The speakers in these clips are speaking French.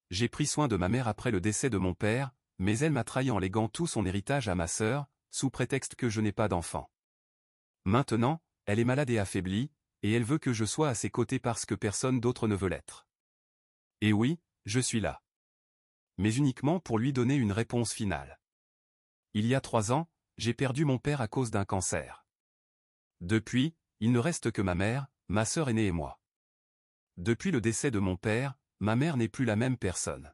j'ai pris soin de ma mère après le décès de mon père, mais elle m'a trahi en léguant tout son héritage à ma sœur, sous prétexte que je n'ai pas d'enfant. Maintenant, elle est malade et affaiblie, et elle veut que je sois à ses côtés parce que personne d'autre ne veut l'être. Et oui, je suis là. Mais uniquement pour lui donner une réponse finale. Il y a 3 ans, j'ai perdu mon père à cause d'un cancer. Depuis, il ne reste que ma mère, ma sœur aînée et moi. Depuis le décès de mon père, ma mère n'est plus la même personne.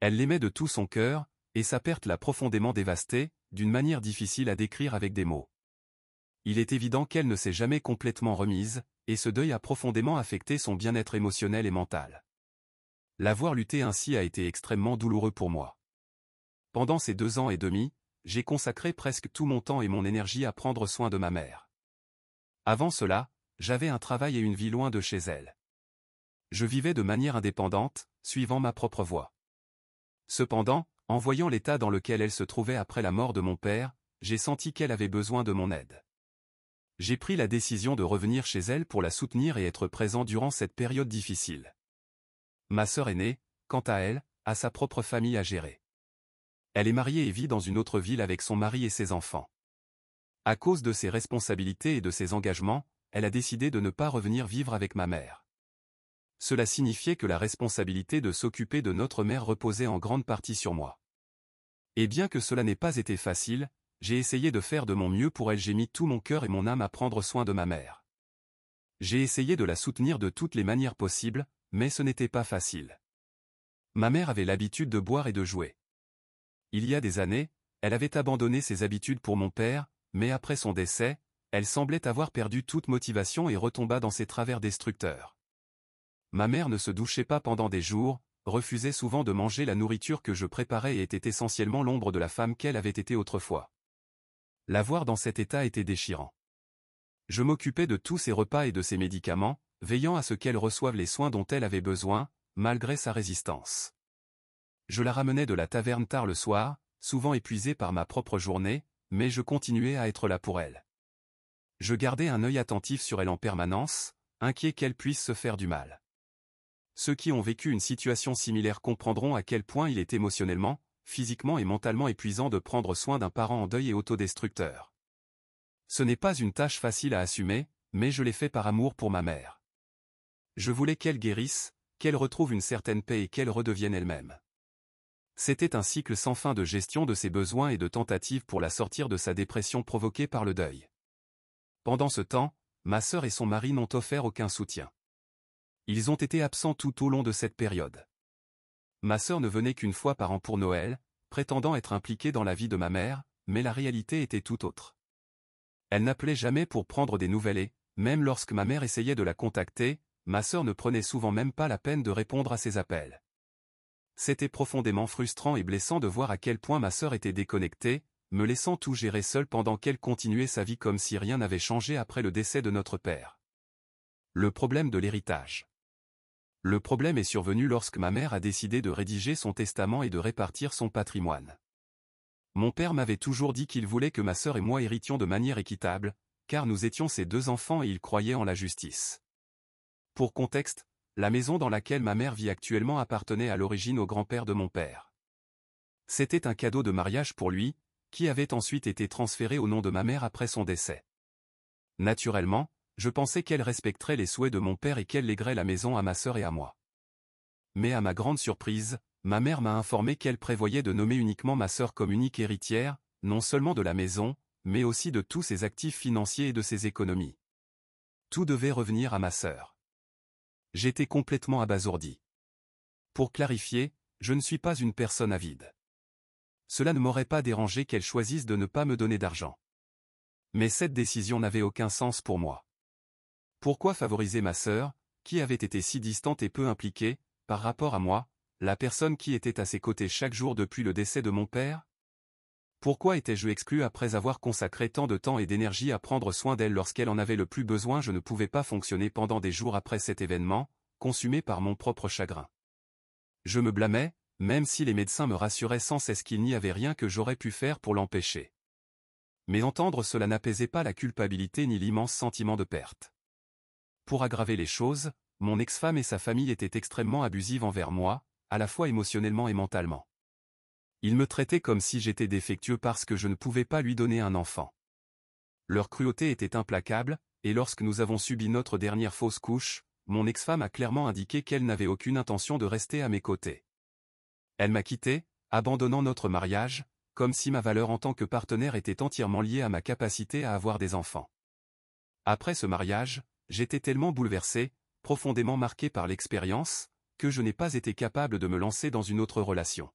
Elle l'aimait de tout son cœur, et sa perte l'a profondément dévastée, d'une manière difficile à décrire avec des mots. Il est évident qu'elle ne s'est jamais complètement remise, et ce deuil a profondément affecté son bien-être émotionnel et mental. La voir lutter ainsi a été extrêmement douloureux pour moi. Pendant ces 2 ans et demi, j'ai consacré presque tout mon temps et mon énergie à prendre soin de ma mère. Avant cela, j'avais un travail et une vie loin de chez elle. Je vivais de manière indépendante, suivant ma propre voie. Cependant, en voyant l'état dans lequel elle se trouvait après la mort de mon père, j'ai senti qu'elle avait besoin de mon aide. J'ai pris la décision de revenir chez elle pour la soutenir et être présent durant cette période difficile. Ma sœur aînée, quant à elle, a sa propre famille à gérer. Elle est mariée et vit dans une autre ville avec son mari et ses enfants. À cause de ses responsabilités et de ses engagements, elle a décidé de ne pas revenir vivre avec ma mère. Cela signifiait que la responsabilité de s'occuper de notre mère reposait en grande partie sur moi. Et bien que cela n'ait pas été facile, j'ai essayé de faire de mon mieux pour elle. J'ai mis tout mon cœur et mon âme à prendre soin de ma mère. J'ai essayé de la soutenir de toutes les manières possibles, mais ce n'était pas facile. Ma mère avait l'habitude de boire et de jouer. Il y a des années, elle avait abandonné ses habitudes pour mon père, mais après son décès, elle semblait avoir perdu toute motivation et retomba dans ses travers destructeurs. Ma mère ne se douchait pas pendant des jours, refusait souvent de manger la nourriture que je préparais et était essentiellement l'ombre de la femme qu'elle avait été autrefois. La voir dans cet état était déchirant. Je m'occupais de tous ses repas et de ses médicaments, veillant à ce qu'elle reçoive les soins dont elle avait besoin, malgré sa résistance. Je la ramenais de la taverne tard le soir, souvent épuisée par ma propre journée, mais je continuais à être là pour elle. Je gardais un œil attentif sur elle en permanence, inquiet qu'elle puisse se faire du mal. Ceux qui ont vécu une situation similaire comprendront à quel point il est émotionnellement, physiquement et mentalement épuisant de prendre soin d'un parent en deuil et autodestructeur. Ce n'est pas une tâche facile à assumer, mais je l'ai fait par amour pour ma mère. Je voulais qu'elle guérisse, qu'elle retrouve une certaine paix et qu'elle redevienne elle-même. C'était un cycle sans fin de gestion de ses besoins et de tentatives pour la sortir de sa dépression provoquée par le deuil. Pendant ce temps, ma sœur et son mari n'ont offert aucun soutien. Ils ont été absents tout au long de cette période. Ma sœur ne venait qu'une fois par an pour Noël, prétendant être impliquée dans la vie de ma mère, mais la réalité était tout autre. Elle n'appelait jamais pour prendre des nouvelles et, même lorsque ma mère essayait de la contacter, ma sœur ne prenait souvent même pas la peine de répondre à ses appels. C'était profondément frustrant et blessant de voir à quel point ma sœur était déconnectée, me laissant tout gérer seule pendant qu'elle continuait sa vie comme si rien n'avait changé après le décès de notre père. Le problème de l'héritage. Le problème est survenu lorsque ma mère a décidé de rédiger son testament et de répartir son patrimoine. Mon père m'avait toujours dit qu'il voulait que ma sœur et moi héritions de manière équitable, car nous étions ses 2 enfants et il croyait en la justice. Pour contexte, la maison dans laquelle ma mère vit actuellement appartenait à l'origine au grand-père de mon père. C'était un cadeau de mariage pour lui, qui avait ensuite été transféré au nom de ma mère après son décès. Naturellement, je pensais qu'elle respecterait les souhaits de mon père et qu'elle léguerait la maison à ma sœur et à moi. Mais à ma grande surprise, ma mère m'a informé qu'elle prévoyait de nommer uniquement ma sœur comme unique héritière, non seulement de la maison, mais aussi de tous ses actifs financiers et de ses économies. Tout devait revenir à ma sœur. J'étais complètement abasourdi. Pour clarifier, je ne suis pas une personne avide. Cela ne m'aurait pas dérangé qu'elle choisisse de ne pas me donner d'argent. Mais cette décision n'avait aucun sens pour moi. Pourquoi favoriser ma sœur, qui avait été si distante et peu impliquée, par rapport à moi, la personne qui était à ses côtés chaque jour depuis le décès de mon père? Pourquoi étais-je exclu après avoir consacré tant de temps et d'énergie à prendre soin d'elle lorsqu'elle en avait le plus besoin? Je ne pouvais pas fonctionner pendant des jours après cet événement, consumé par mon propre chagrin. Je me blâmais, même si les médecins me rassuraient sans cesse qu'il n'y avait rien que j'aurais pu faire pour l'empêcher. Mais entendre cela n'apaisait pas la culpabilité ni l'immense sentiment de perte. Pour aggraver les choses, mon ex-femme et sa famille étaient extrêmement abusives envers moi, à la fois émotionnellement et mentalement. Ils me traitaient comme si j'étais défectueux parce que je ne pouvais pas lui donner un enfant. Leur cruauté était implacable, et lorsque nous avons subi notre dernière fausse couche, mon ex-femme a clairement indiqué qu'elle n'avait aucune intention de rester à mes côtés. Elle m'a quitté, abandonnant notre mariage, comme si ma valeur en tant que partenaire était entièrement liée à ma capacité à avoir des enfants. Après ce mariage, j'étais tellement bouleversé, profondément marqué par l'expérience, que je n'ai pas été capable de me lancer dans une autre relation.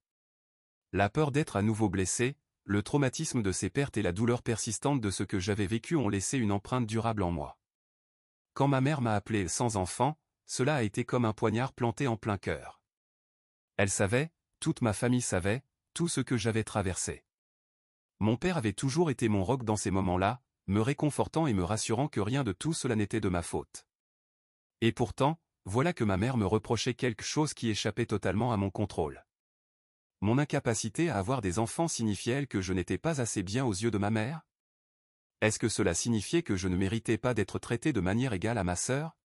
La peur d'être à nouveau blessé, le traumatisme de ces pertes et la douleur persistante de ce que j'avais vécu ont laissé une empreinte durable en moi. Quand ma mère m'a appelé sans enfant, cela a été comme un poignard planté en plein cœur. Elle savait, toute ma famille savait, tout ce que j'avais traversé. Mon père avait toujours été mon roc dans ces moments-là, me réconfortant et me rassurant que rien de tout cela n'était de ma faute. Et pourtant, voilà que ma mère me reprochait quelque chose qui échappait totalement à mon contrôle. Mon incapacité à avoir des enfants signifiait-elle que je n'étais pas assez bien aux yeux de ma mère? Est-ce que cela signifiait que je ne méritais pas d'être traité de manière égale à ma sœur?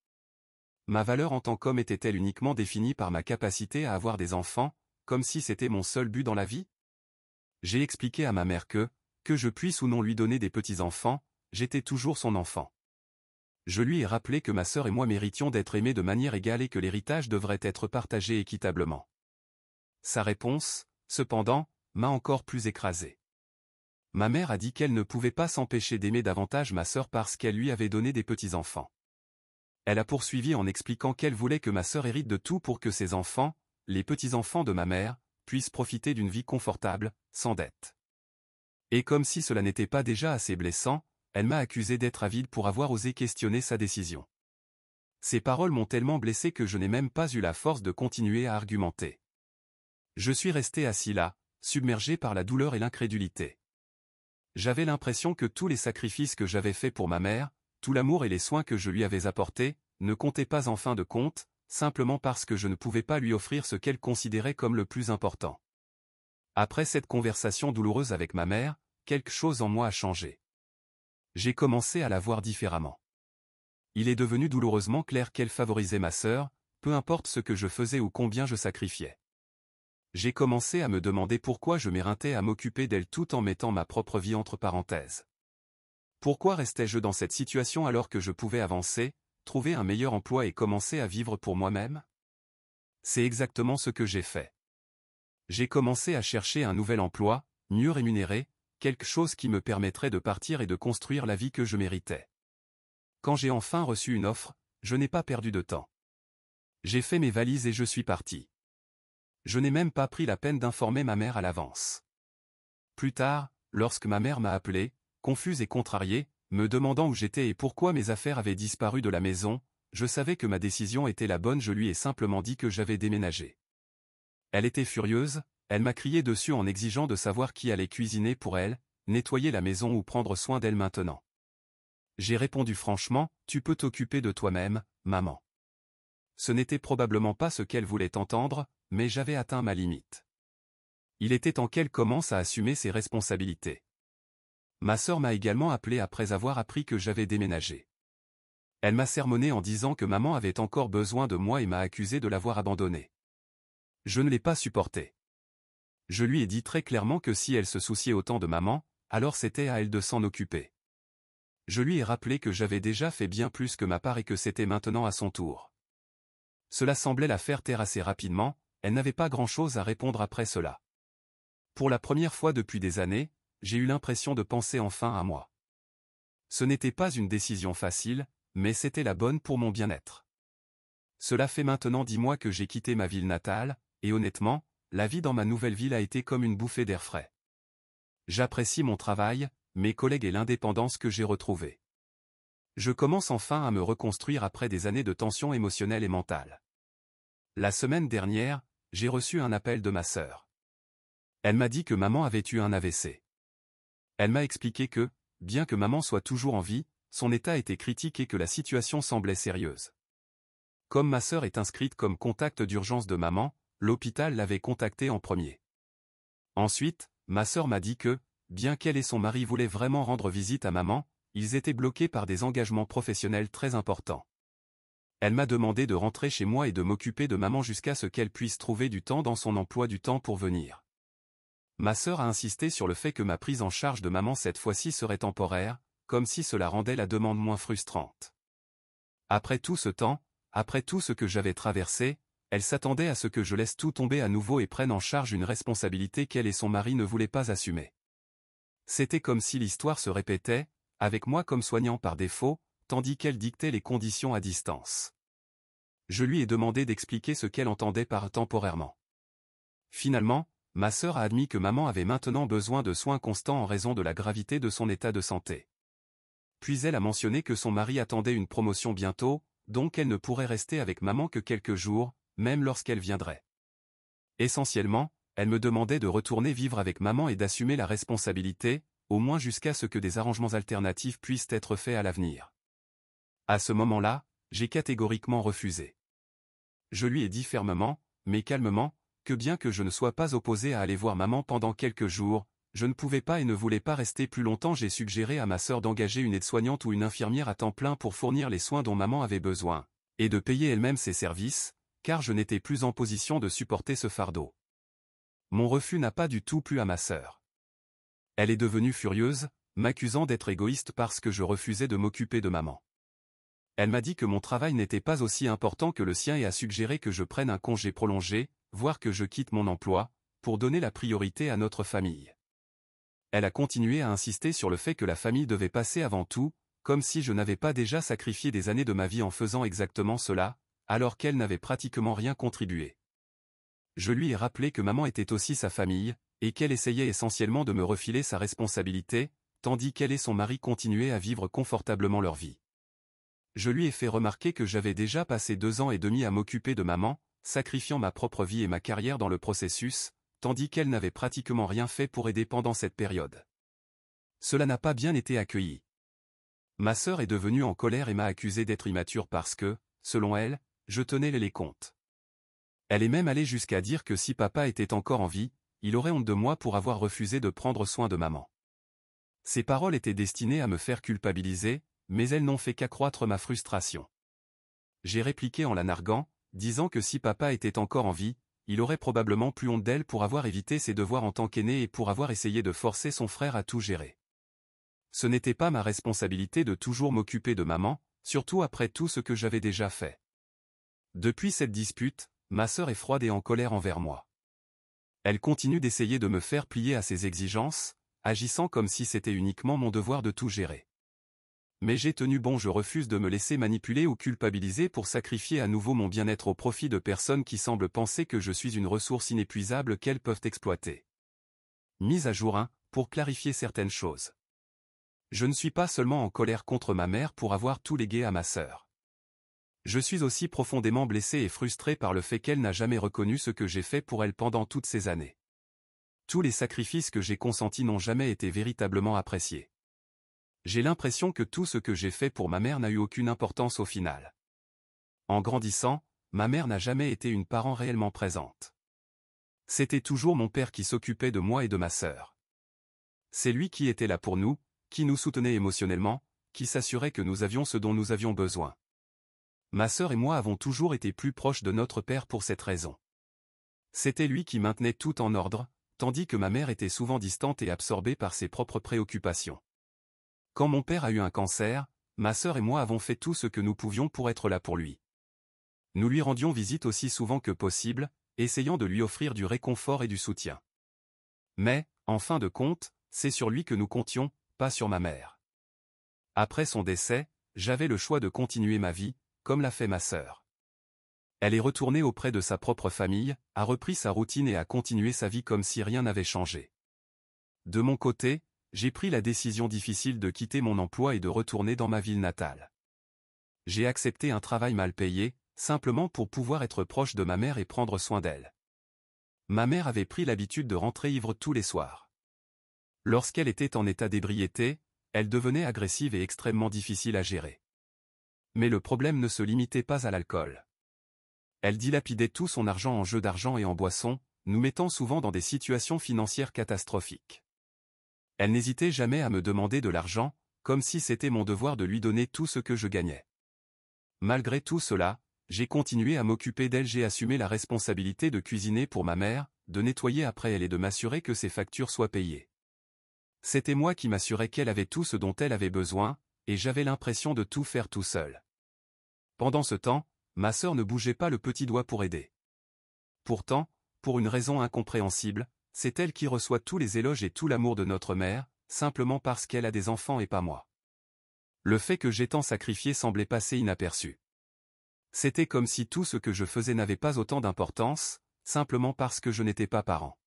Ma valeur en tant qu'homme était-elle uniquement définie par ma capacité à avoir des enfants, comme si c'était mon seul but dans la vie? J'ai expliqué à ma mère que je puisse ou non lui donner des petits-enfants, j'étais toujours son enfant. Je lui ai rappelé que ma sœur et moi méritions d'être aimés de manière égale et que l'héritage devrait être partagé équitablement. Sa réponse, cependant, m'a encore plus écrasé. Ma mère a dit qu'elle ne pouvait pas s'empêcher d'aimer davantage ma sœur parce qu'elle lui avait donné des petits-enfants. Elle a poursuivi en expliquant qu'elle voulait que ma sœur hérite de tout pour que ses enfants, les petits-enfants de ma mère, puissent profiter d'une vie confortable, sans dette. Et comme si cela n'était pas déjà assez blessant, elle m'a accusé d'être avide pour avoir osé questionner sa décision. Ces paroles m'ont tellement blessé que je n'ai même pas eu la force de continuer à argumenter. Je suis resté assis là, submergé par la douleur et l'incrédulité. J'avais l'impression que tous les sacrifices que j'avais faits pour ma mère, tout l'amour et les soins que je lui avais apportés, ne comptaient pas en fin de compte, simplement parce que je ne pouvais pas lui offrir ce qu'elle considérait comme le plus important. Après cette conversation douloureuse avec ma mère, quelque chose en moi a changé. J'ai commencé à la voir différemment. Il est devenu douloureusement clair qu'elle favorisait ma sœur, peu importe ce que je faisais ou combien je sacrifiais. J'ai commencé à me demander pourquoi je m'éreintais à m'occuper d'elle tout en mettant ma propre vie entre parenthèses. Pourquoi restais-je dans cette situation alors que je pouvais avancer, trouver un meilleur emploi et commencer à vivre pour moi-même? C'est exactement ce que j'ai fait. J'ai commencé à chercher un nouvel emploi, mieux rémunéré, quelque chose qui me permettrait de partir et de construire la vie que je méritais. Quand j'ai enfin reçu une offre, je n'ai pas perdu de temps. J'ai fait mes valises et je suis parti. Je n'ai même pas pris la peine d'informer ma mère à l'avance. Plus tard, lorsque ma mère m'a appelé, confuse et contrariée, me demandant où j'étais et pourquoi mes affaires avaient disparu de la maison, je savais que ma décision était la bonne, je lui ai simplement dit que j'avais déménagé. Elle était furieuse, elle m'a crié dessus en exigeant de savoir qui allait cuisiner pour elle, nettoyer la maison ou prendre soin d'elle maintenant. J'ai répondu franchement, tu peux t'occuper de toi-même, maman. Ce n'était probablement pas ce qu'elle voulait entendre, mais j'avais atteint ma limite. Il était temps qu'elle commence à assumer ses responsabilités. Ma sœur m'a également appelé après avoir appris que j'avais déménagé. Elle m'a sermonné en disant que maman avait encore besoin de moi et m'a accusé de l'avoir abandonnée. Je ne l'ai pas supporté. Je lui ai dit très clairement que si elle se souciait autant de maman, alors c'était à elle de s'en occuper. Je lui ai rappelé que j'avais déjà fait bien plus que ma part et que c'était maintenant à son tour. Cela semblait la faire taire assez rapidement, elle n'avait pas grand-chose à répondre après cela. Pour la première fois depuis des années, j'ai eu l'impression de penser enfin à moi. Ce n'était pas une décision facile, mais c'était la bonne pour mon bien-être. Cela fait maintenant 10 mois que j'ai quitté ma ville natale, et honnêtement, la vie dans ma nouvelle ville a été comme une bouffée d'air frais. J'apprécie mon travail, mes collègues et l'indépendance que j'ai retrouvée. Je commence enfin à me reconstruire après des années de tension émotionnelle et mentale. La semaine dernière, j'ai reçu un appel de ma sœur. Elle m'a dit que maman avait eu un AVC. Elle m'a expliqué que, bien que maman soit toujours en vie, son état était critique et que la situation semblait sérieuse. Comme ma sœur est inscrite comme contact d'urgence de maman, l'hôpital l'avait contactée en premier. Ensuite, ma sœur m'a dit que, bien qu'elle et son mari voulaient vraiment rendre visite à maman, ils étaient bloqués par des engagements professionnels très importants. Elle m'a demandé de rentrer chez moi et de m'occuper de maman jusqu'à ce qu'elle puisse trouver du temps dans son emploi du temps pour venir. Ma sœur a insisté sur le fait que ma prise en charge de maman cette fois-ci serait temporaire, comme si cela rendait la demande moins frustrante. Après tout ce temps, après tout ce que j'avais traversé, elle s'attendait à ce que je laisse tout tomber à nouveau et prenne en charge une responsabilité qu'elle et son mari ne voulaient pas assumer. C'était comme si l'histoire se répétait, avec moi comme soignant par défaut, tandis qu'elle dictait les conditions à distance. Je lui ai demandé d'expliquer ce qu'elle entendait par temporairement. Finalement, ma sœur a admis que maman avait maintenant besoin de soins constants en raison de la gravité de son état de santé. Puis elle a mentionné que son mari attendait une promotion bientôt, donc elle ne pourrait rester avec maman que quelques jours, même lorsqu'elle viendrait. Essentiellement, elle me demandait de retourner vivre avec maman et d'assumer la responsabilité, au moins jusqu'à ce que des arrangements alternatifs puissent être faits à l'avenir. À ce moment-là, j'ai catégoriquement refusé. Je lui ai dit fermement, mais calmement, que bien que je ne sois pas opposé à aller voir maman pendant quelques jours, je ne pouvais pas et ne voulais pas rester plus longtemps. J'ai suggéré à ma sœur d'engager une aide-soignante ou une infirmière à temps plein pour fournir les soins dont maman avait besoin, et de payer elle-même ses services, car je n'étais plus en position de supporter ce fardeau. Mon refus n'a pas du tout plu à ma sœur. Elle est devenue furieuse, m'accusant d'être égoïste parce que je refusais de m'occuper de maman. Elle m'a dit que mon travail n'était pas aussi important que le sien et a suggéré que je prenne un congé prolongé, voire que je quitte mon emploi, pour donner la priorité à notre famille. Elle a continué à insister sur le fait que la famille devait passer avant tout, comme si je n'avais pas déjà sacrifié des années de ma vie en faisant exactement cela, alors qu'elle n'avait pratiquement rien contribué. Je lui ai rappelé que maman était aussi sa famille, et qu'elle essayait essentiellement de me refiler sa responsabilité, tandis qu'elle et son mari continuaient à vivre confortablement leur vie. Je lui ai fait remarquer que j'avais déjà passé 2 ans et demi à m'occuper de maman, sacrifiant ma propre vie et ma carrière dans le processus, tandis qu'elle n'avait pratiquement rien fait pour aider pendant cette période. Cela n'a pas bien été accueilli. Ma sœur est devenue en colère et m'a accusé d'être immature parce que, selon elle, je tenais les comptes. Elle est même allée jusqu'à dire que si papa était encore en vie, il aurait honte de moi pour avoir refusé de prendre soin de maman. Ces paroles étaient destinées à me faire culpabiliser, mais elles n'ont fait qu'accroître ma frustration. J'ai répliqué en la narguant, disant que si papa était encore en vie, il aurait probablement plus honte d'elle pour avoir évité ses devoirs en tant qu'aîné et pour avoir essayé de forcer son frère à tout gérer. Ce n'était pas ma responsabilité de toujours m'occuper de maman, surtout après tout ce que j'avais déjà fait. Depuis cette dispute, ma sœur est froide et en colère envers moi. Elle continue d'essayer de me faire plier à ses exigences, agissant comme si c'était uniquement mon devoir de tout gérer. Mais j'ai tenu bon, je refuse de me laisser manipuler ou culpabiliser pour sacrifier à nouveau mon bien-être au profit de personnes qui semblent penser que je suis une ressource inépuisable qu'elles peuvent exploiter. Mise à jour 1, pour clarifier certaines choses. Je ne suis pas seulement en colère contre ma mère pour avoir tout légué à ma sœur. Je suis aussi profondément blessé et frustré par le fait qu'elle n'a jamais reconnu ce que j'ai fait pour elle pendant toutes ces années. Tous les sacrifices que j'ai consentis n'ont jamais été véritablement appréciés. J'ai l'impression que tout ce que j'ai fait pour ma mère n'a eu aucune importance au final. En grandissant, ma mère n'a jamais été une parent réellement présente. C'était toujours mon père qui s'occupait de moi et de ma sœur. C'est lui qui était là pour nous, qui nous soutenait émotionnellement, qui s'assurait que nous avions ce dont nous avions besoin. Ma sœur et moi avons toujours été plus proches de notre père pour cette raison. C'était lui qui maintenait tout en ordre, tandis que ma mère était souvent distante et absorbée par ses propres préoccupations. Quand mon père a eu un cancer, ma sœur et moi avons fait tout ce que nous pouvions pour être là pour lui. Nous lui rendions visite aussi souvent que possible, essayant de lui offrir du réconfort et du soutien. Mais, en fin de compte, c'est sur lui que nous comptions, pas sur ma mère. Après son décès, j'avais le choix de continuer ma vie, comme l'a fait ma sœur. Elle est retournée auprès de sa propre famille, a repris sa routine et a continué sa vie comme si rien n'avait changé. De mon côté, j'ai pris la décision difficile de quitter mon emploi et de retourner dans ma ville natale. J'ai accepté un travail mal payé, simplement pour pouvoir être proche de ma mère et prendre soin d'elle. Ma mère avait pris l'habitude de rentrer ivre tous les soirs. Lorsqu'elle était en état d'ébriété, elle devenait agressive et extrêmement difficile à gérer. Mais le problème ne se limitait pas à l'alcool. Elle dilapidait tout son argent en jeux d'argent et en boissons, nous mettant souvent dans des situations financières catastrophiques. Elle n'hésitait jamais à me demander de l'argent, comme si c'était mon devoir de lui donner tout ce que je gagnais. Malgré tout cela, j'ai continué à m'occuper d'elle. J'ai assumé la responsabilité de cuisiner pour ma mère, de nettoyer après elle et de m'assurer que ses factures soient payées. C'était moi qui m'assurais qu'elle avait tout ce dont elle avait besoin, et j'avais l'impression de tout faire tout seul. Pendant ce temps, ma sœur ne bougeait pas le petit doigt pour aider. Pourtant, pour une raison incompréhensible, c'est elle qui reçoit tous les éloges et tout l'amour de notre mère, simplement parce qu'elle a des enfants et pas moi. Le fait que j'ai tant sacrifié semblait passer inaperçu. C'était comme si tout ce que je faisais n'avait pas autant d'importance, simplement parce que je n'étais pas parent.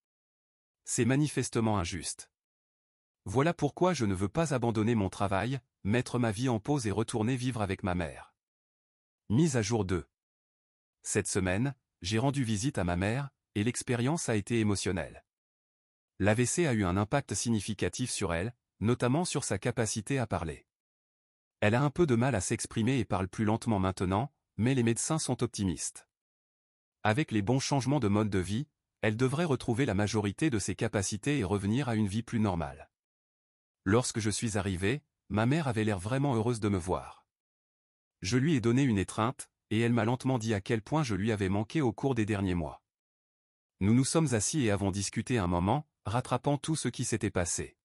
C'est manifestement injuste. Voilà pourquoi je ne veux pas abandonner mon travail, mettre ma vie en pause et retourner vivre avec ma mère. Mise à jour 2. Cette semaine, j'ai rendu visite à ma mère, et l'expérience a été émotionnelle. L'AVC a eu un impact significatif sur elle, notamment sur sa capacité à parler. Elle a un peu de mal à s'exprimer et parle plus lentement maintenant, mais les médecins sont optimistes. Avec les bons changements de mode de vie, elle devrait retrouver la majorité de ses capacités et revenir à une vie plus normale. Lorsque je suis arrivé, ma mère avait l'air vraiment heureuse de me voir. Je lui ai donné une étreinte, et elle m'a lentement dit à quel point je lui avais manqué au cours des derniers mois. Nous nous sommes assis et avons discuté un moment, rattrapant tout ce qui s'était passé.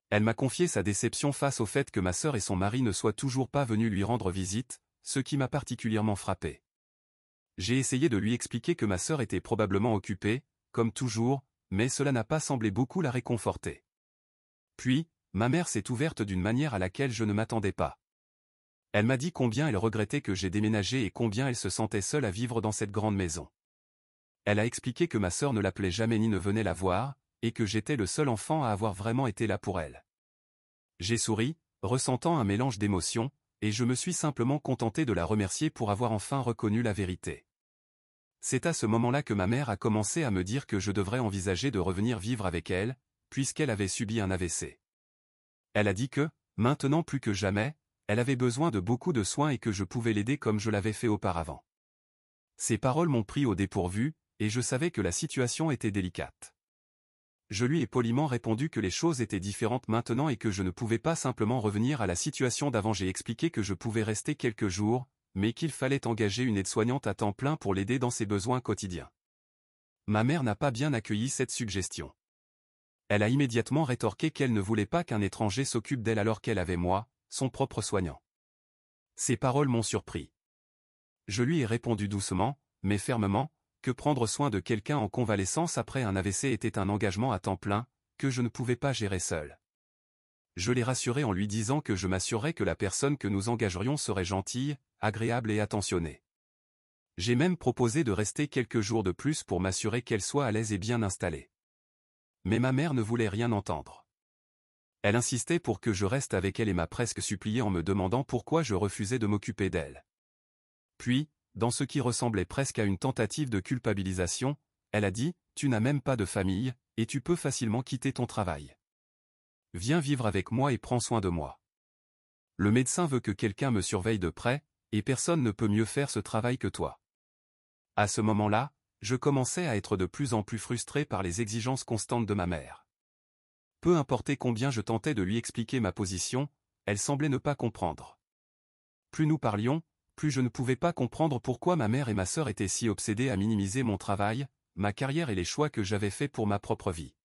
Elle m'a confié sa déception face au fait que ma sœur et son mari ne soient toujours pas venus lui rendre visite, ce qui m'a particulièrement frappé. J'ai essayé de lui expliquer que ma sœur était probablement occupée, comme toujours, mais cela n'a pas semblé beaucoup la réconforter. Puis, ma mère s'est ouverte d'une manière à laquelle je ne m'attendais pas. Elle m'a dit combien elle regrettait que j'ai déménagé et combien elle se sentait seule à vivre dans cette grande maison. Elle a expliqué que ma sœur ne l'appelait jamais ni ne venait la voir, et que j'étais le seul enfant à avoir vraiment été là pour elle. J'ai souri, ressentant un mélange d'émotions, et je me suis simplement contenté de la remercier pour avoir enfin reconnu la vérité. C'est à ce moment-là que ma mère a commencé à me dire que je devrais envisager de revenir vivre avec elle, puisqu'elle avait subi un AVC. Elle a dit que, maintenant plus que jamais, elle avait besoin de beaucoup de soins et que je pouvais l'aider comme je l'avais fait auparavant. Ces paroles m'ont pris au dépourvu, et je savais que la situation était délicate. Je lui ai poliment répondu que les choses étaient différentes maintenant et que je ne pouvais pas simplement revenir à la situation d'avant. J'ai expliqué que je pouvais rester quelques jours, mais qu'il fallait engager une aide-soignante à temps plein pour l'aider dans ses besoins quotidiens. Ma mère n'a pas bien accueilli cette suggestion. Elle a immédiatement rétorqué qu'elle ne voulait pas qu'un étranger s'occupe d'elle alors qu'elle avait moi, son propre soignant. Ces paroles m'ont surpris. Je lui ai répondu doucement, mais fermement, que prendre soin de quelqu'un en convalescence après un AVC était un engagement à temps plein, que je ne pouvais pas gérer seul. Je l'ai rassuré en lui disant que je m'assurerais que la personne que nous engagerions serait gentille, agréable et attentionnée. J'ai même proposé de rester quelques jours de plus pour m'assurer qu'elle soit à l'aise et bien installée. Mais ma mère ne voulait rien entendre. Elle insistait pour que je reste avec elle et m'a presque supplié en me demandant pourquoi je refusais de m'occuper d'elle. Puis, dans ce qui ressemblait presque à une tentative de culpabilisation, elle a dit « Tu n'as même pas de famille, et tu peux facilement quitter ton travail. Viens vivre avec moi et prends soin de moi. Le médecin veut que quelqu'un me surveille de près, et personne ne peut mieux faire ce travail que toi. » À ce moment-là, je commençais à être de plus en plus frustré par les exigences constantes de ma mère. Peu importait combien je tentais de lui expliquer ma position, elle semblait ne pas comprendre. Plus nous parlions, plus je ne pouvais pas comprendre pourquoi ma mère et ma sœur étaient si obsédées à minimiser mon travail, ma carrière et les choix que j'avais faits pour ma propre vie.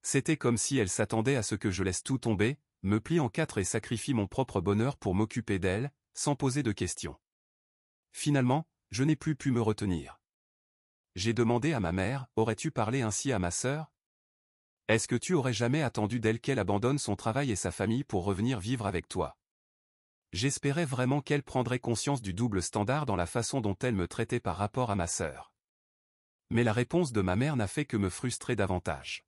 C'était comme si elles s'attendaient à ce que je laisse tout tomber, me plie en quatre et sacrifie mon propre bonheur pour m'occuper d'elles, sans poser de questions. Finalement, je n'ai plus pu me retenir. J'ai demandé à ma mère, aurais-tu parlé ainsi à ma sœur? Est-ce que tu aurais jamais attendu d'elle qu'elle abandonne son travail et sa famille pour revenir vivre avec toi? J'espérais vraiment qu'elle prendrait conscience du double standard dans la façon dont elle me traitait par rapport à ma sœur. Mais la réponse de ma mère n'a fait que me frustrer davantage.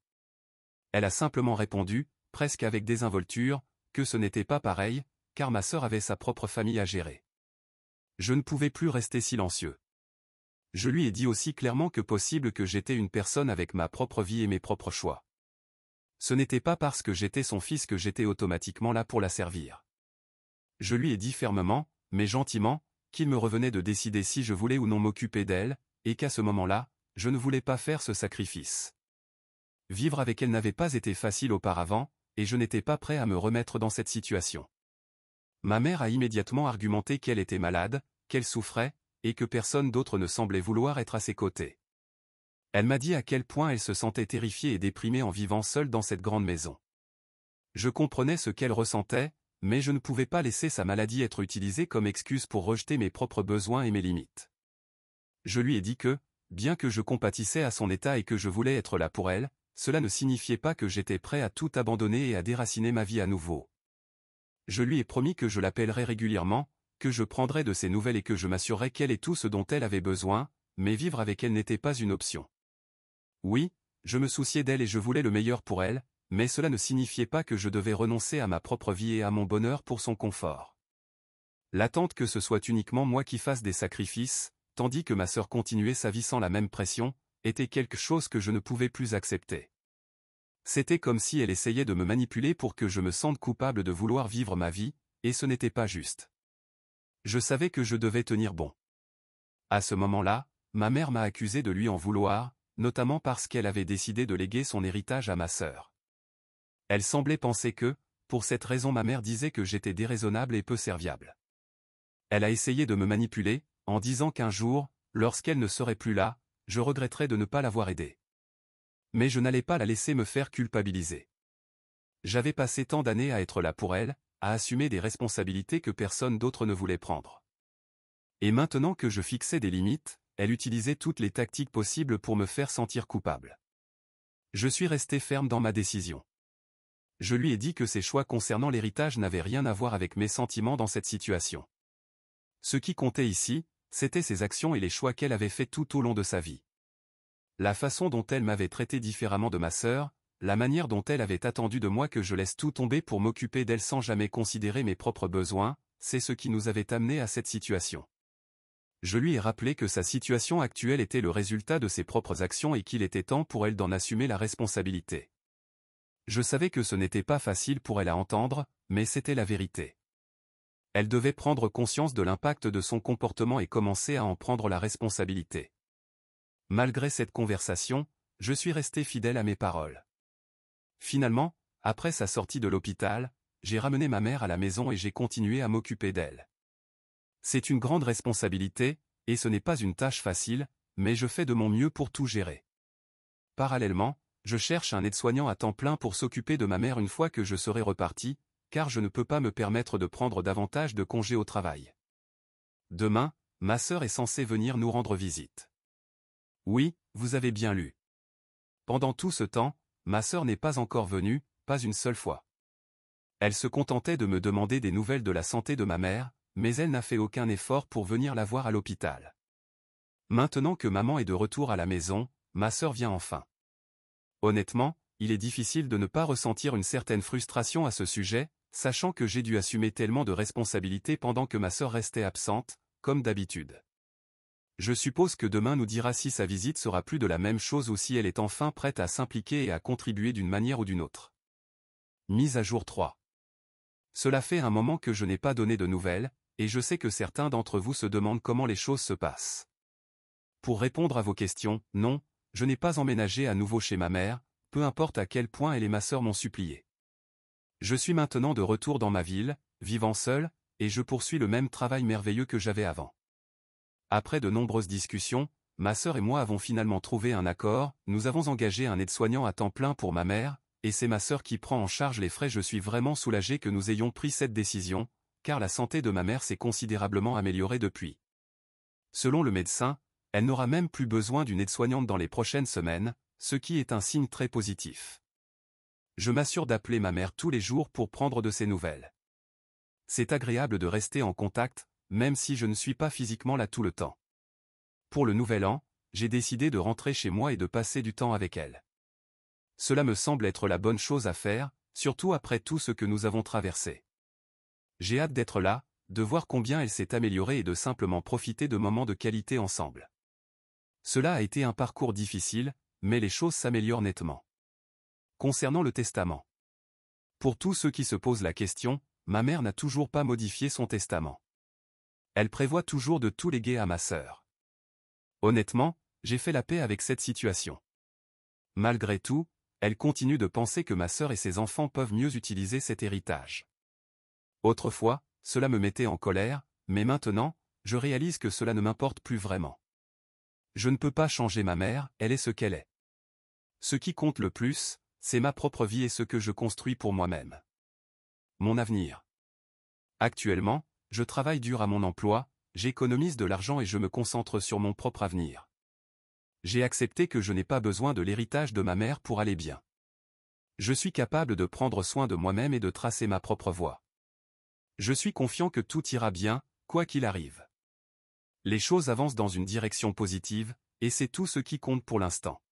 Elle a simplement répondu, presque avec désinvolture, que ce n'était pas pareil, car ma sœur avait sa propre famille à gérer. Je ne pouvais plus rester silencieux. Je lui ai dit aussi clairement que possible que j'étais une personne avec ma propre vie et mes propres choix. Ce n'était pas parce que j'étais son fils que j'étais automatiquement là pour la servir. Je lui ai dit fermement, mais gentiment, qu'il me revenait de décider si je voulais ou non m'occuper d'elle, et qu'à ce moment-là, je ne voulais pas faire ce sacrifice. Vivre avec elle n'avait pas été facile auparavant, et je n'étais pas prêt à me remettre dans cette situation. Ma mère a immédiatement argumenté qu'elle était malade, qu'elle souffrait, et que personne d'autre ne semblait vouloir être à ses côtés. Elle m'a dit à quel point elle se sentait terrifiée et déprimée en vivant seule dans cette grande maison. Je comprenais ce qu'elle ressentait, mais je ne pouvais pas laisser sa maladie être utilisée comme excuse pour rejeter mes propres besoins et mes limites. Je lui ai dit que, bien que je compatissais à son état et que je voulais être là pour elle, cela ne signifiait pas que j'étais prêt à tout abandonner et à déraciner ma vie à nouveau. Je lui ai promis que je l'appellerais régulièrement, que je prendrais de ses nouvelles et que je m'assurerais qu'elle ait tout ce dont elle avait besoin, mais vivre avec elle n'était pas une option. Oui, je me souciais d'elle et je voulais le meilleur pour elle, mais cela ne signifiait pas que je devais renoncer à ma propre vie et à mon bonheur pour son confort. L'attente que ce soit uniquement moi qui fasse des sacrifices, tandis que ma sœur continuait sa vie sans la même pression, était quelque chose que je ne pouvais plus accepter. C'était comme si elle essayait de me manipuler pour que je me sente coupable de vouloir vivre ma vie, et ce n'était pas juste. Je savais que je devais tenir bon. À ce moment-là, ma mère m'a accusé de lui en vouloir, notamment parce qu'elle avait décidé de léguer son héritage à ma sœur. Elle semblait penser que, pour cette raison ma mère disait que j'étais déraisonnable et peu serviable. Elle a essayé de me manipuler, en disant qu'un jour, lorsqu'elle ne serait plus là, je regretterais de ne pas l'avoir aidée. Mais je n'allais pas la laisser me faire culpabiliser. J'avais passé tant d'années à être là pour elle, à assumer des responsabilités que personne d'autre ne voulait prendre. Et maintenant que je fixais des limites, elle utilisait toutes les tactiques possibles pour me faire sentir coupable. Je suis resté ferme dans ma décision. Je lui ai dit que ses choix concernant l'héritage n'avaient rien à voir avec mes sentiments dans cette situation. Ce qui comptait ici, c'étaient ses actions et les choix qu'elle avait faits tout au long de sa vie. La façon dont elle m'avait traité différemment de ma sœur, la manière dont elle avait attendu de moi que je laisse tout tomber pour m'occuper d'elle sans jamais considérer mes propres besoins, c'est ce qui nous avait amenés à cette situation. Je lui ai rappelé que sa situation actuelle était le résultat de ses propres actions et qu'il était temps pour elle d'en assumer la responsabilité. Je savais que ce n'était pas facile pour elle à entendre, mais c'était la vérité. Elle devait prendre conscience de l'impact de son comportement et commencer à en prendre la responsabilité. Malgré cette conversation, je suis resté fidèle à mes paroles. Finalement, après sa sortie de l'hôpital, j'ai ramené ma mère à la maison et j'ai continué à m'occuper d'elle. C'est une grande responsabilité, et ce n'est pas une tâche facile, mais je fais de mon mieux pour tout gérer. Parallèlement, je cherche un aide-soignant à temps plein pour s'occuper de ma mère une fois que je serai reparti, car je ne peux pas me permettre de prendre davantage de congés au travail. Demain, ma sœur est censée venir nous rendre visite. Oui, vous avez bien lu. Pendant tout ce temps, ma sœur n'est pas encore venue, pas une seule fois. Elle se contentait de me demander des nouvelles de la santé de ma mère, mais elle n'a fait aucun effort pour venir la voir à l'hôpital. Maintenant que maman est de retour à la maison, ma sœur vient enfin. Honnêtement, il est difficile de ne pas ressentir une certaine frustration à ce sujet, sachant que j'ai dû assumer tellement de responsabilités pendant que ma sœur restait absente, comme d'habitude. Je suppose que demain nous dira si sa visite sera plus de la même chose ou si elle est enfin prête à s'impliquer et à contribuer d'une manière ou d'une autre. Mise à jour 3. Cela fait un moment que je n'ai pas donné de nouvelles, et je sais que certains d'entre vous se demandent comment les choses se passent. Pour répondre à vos questions, non, je n'ai pas emménagé à nouveau chez ma mère, peu importe à quel point elle et ma sœur m'ont supplié. Je suis maintenant de retour dans ma ville, vivant seul, et je poursuis le même travail merveilleux que j'avais avant. Après de nombreuses discussions, ma sœur et moi avons finalement trouvé un accord, nous avons engagé un aide-soignant à temps plein pour ma mère, et c'est ma sœur qui prend en charge les frais. Je suis vraiment soulagé que nous ayons pris cette décision, car la santé de ma mère s'est considérablement améliorée depuis. Selon le médecin, elle n'aura même plus besoin d'une aide-soignante dans les prochaines semaines, ce qui est un signe très positif. Je m'assure d'appeler ma mère tous les jours pour prendre de ses nouvelles. C'est agréable de rester en contact, même si je ne suis pas physiquement là tout le temps. Pour le nouvel an, j'ai décidé de rentrer chez moi et de passer du temps avec elle. Cela me semble être la bonne chose à faire, surtout après tout ce que nous avons traversé. J'ai hâte d'être là, de voir combien elle s'est améliorée et de simplement profiter de moments de qualité ensemble. Cela a été un parcours difficile, mais les choses s'améliorent nettement. Concernant le testament. Pour tous ceux qui se posent la question, ma mère n'a toujours pas modifié son testament. Elle prévoit toujours de tout léguer à ma sœur. Honnêtement, j'ai fait la paix avec cette situation. Malgré tout, elle continue de penser que ma sœur et ses enfants peuvent mieux utiliser cet héritage. Autrefois, cela me mettait en colère, mais maintenant, je réalise que cela ne m'importe plus vraiment. Je ne peux pas changer ma mère, elle est ce qu'elle est. Ce qui compte le plus, c'est ma propre vie et ce que je construis pour moi-même. Mon avenir. Actuellement, je travaille dur à mon emploi, j'économise de l'argent et je me concentre sur mon propre avenir. J'ai accepté que je n'ai pas besoin de l'héritage de ma mère pour aller bien. Je suis capable de prendre soin de moi-même et de tracer ma propre voie. Je suis confiant que tout ira bien, quoi qu'il arrive. Les choses avancent dans une direction positive, et c'est tout ce qui compte pour l'instant.